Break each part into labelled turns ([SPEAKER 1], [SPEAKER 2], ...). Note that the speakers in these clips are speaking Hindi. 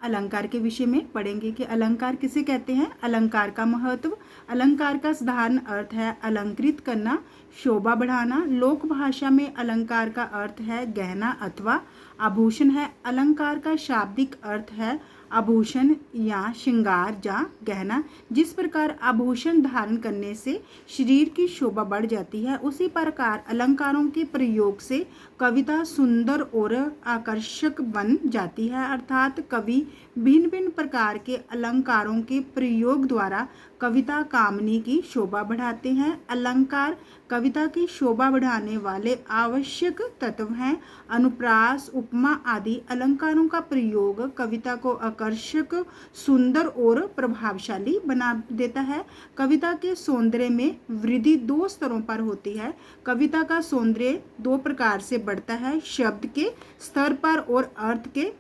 [SPEAKER 1] अलंकार के विषय में पढ़ेंगे कि अलंकार किसे कहते हैं, अलंकार का महत्व। अलंकार का साधारण अर्थ है अलंकृत करना, शोभा बढ़ाना। लोक भाषा में अलंकार का अर्थ है गहना अथवा आभूषण है। अलंकार का शाब्दिक अर्थ है आभूषण या श्रृंगार या गहना। जिस प्रकार आभूषण धारण करने से शरीर की शोभा बढ़ जाती है, उसी प्रकार अलंकारों के प्रयोग से कविता सुंदर और आकर्षक बन जाती है। अर्थात कवि भिन्न भिन्न प्रकार के अलंकारों के प्रयोग द्वारा कविता कामनी की शोभा बढ़ाते हैं। अलंकार कविता की शोभा बढ़ाने वाले आवश्यक तत्व हैं। अनुप्रास, उपमा आदि अलंकारों का प्रयोग कविता को आकर्षक, सुंदर और प्रभावशाली बना देता है। कविता के सौंदर्य में वृद्धि दो स्तरों पर होती है। कविता का सौंदर्य दो प्रकार से बढ़ता है, शब्द के स्तर पर और अर्थ के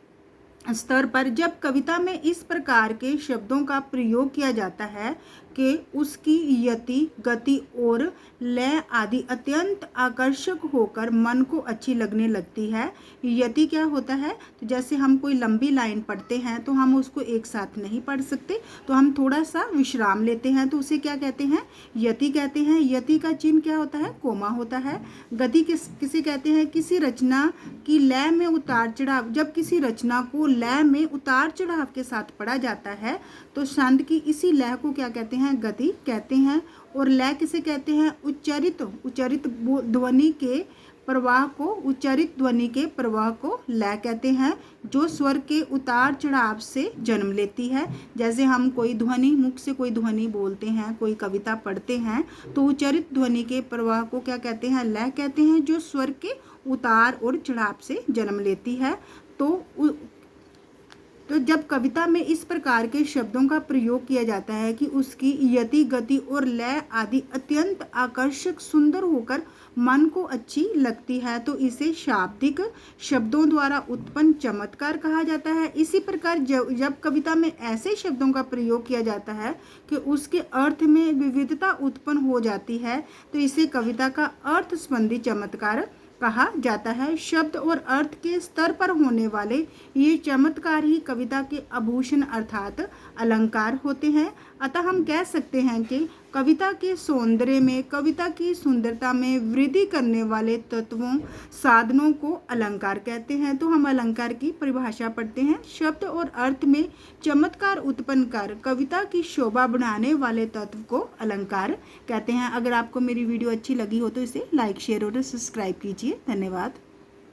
[SPEAKER 1] स्तर पर। जब कविता में इस प्रकार के शब्दों का प्रयोग किया जाता है कि उसकी यति, गति और लय आदि अत्यंत आकर्षक होकर मन को अच्छी लगने लगती है। यति क्या होता है, तो जैसे हम कोई लंबी लाइन पढ़ते हैं तो हम उसको एक साथ नहीं पढ़ सकते, तो हम थोड़ा सा विश्राम लेते हैं, तो उसे क्या कहते हैं, यति कहते हैं। यति का चिन्ह क्या होता है, कोमा होता है। गति किसे कहते हैं, किसी रचना की लय में उतार चढ़ाव। जब किसी रचना को लय में उतार चढ़ाव के साथ पढ़ा जाता है तो छंद की इसी लय को क्या कहते हैं, गति कहते हैं। और लय किसे कहते हैं, उच्चारित ध्वनि के प्रवाह को, उच्चारित ध्वनि के प्रवाह को लय कहते हैं, जो स्वर के उतार चढ़ाव से जन्म लेती है। जैसे हम कोई ध्वनि, मुख से कोई ध्वनि बोलते हैं, कोई कविता पढ़ते हैं, तो उच्चारित ध्वनि के प्रवाह को क्या कहते हैं, लय कहते हैं, जो स्वर के उतार और चढ़ाव से जन्म लेती है। तो जब कविता में इस प्रकार के शब्दों का प्रयोग किया जाता है कि उसकी यति, गति और लय आदि अत्यंत आकर्षक, सुंदर होकर मन को अच्छी लगती है, तो इसे शाब्दिक शब्दों द्वारा उत्पन्न चमत्कार कहा जाता है। इसी प्रकार जब कविता में ऐसे शब्दों का प्रयोग किया जाता है कि उसके अर्थ में विविधता उत्पन्न हो जाती है, तो इसे कविता का अर्थ संबंधी चमत्कार कहा जाता है। शब्द और अर्थ के स्तर पर होने वाले ये चमत्कार ही कविता के आभूषण अर्थात अलंकार होते हैं। अतः हम कह सकते हैं कि कविता के सौंदर्य में, कविता की सुंदरता में वृद्धि करने वाले तत्वों, साधनों को अलंकार कहते हैं। तो हम अलंकार की परिभाषा पढ़ते हैं। शब्द और अर्थ में चमत्कार उत्पन्न कर कविता की शोभा बढ़ाने वाले तत्व को अलंकार कहते हैं। अगर आपको मेरी वीडियो अच्छी लगी हो तो इसे लाइक, शेयर और सब्सक्राइब कीजिए। धन्यवाद।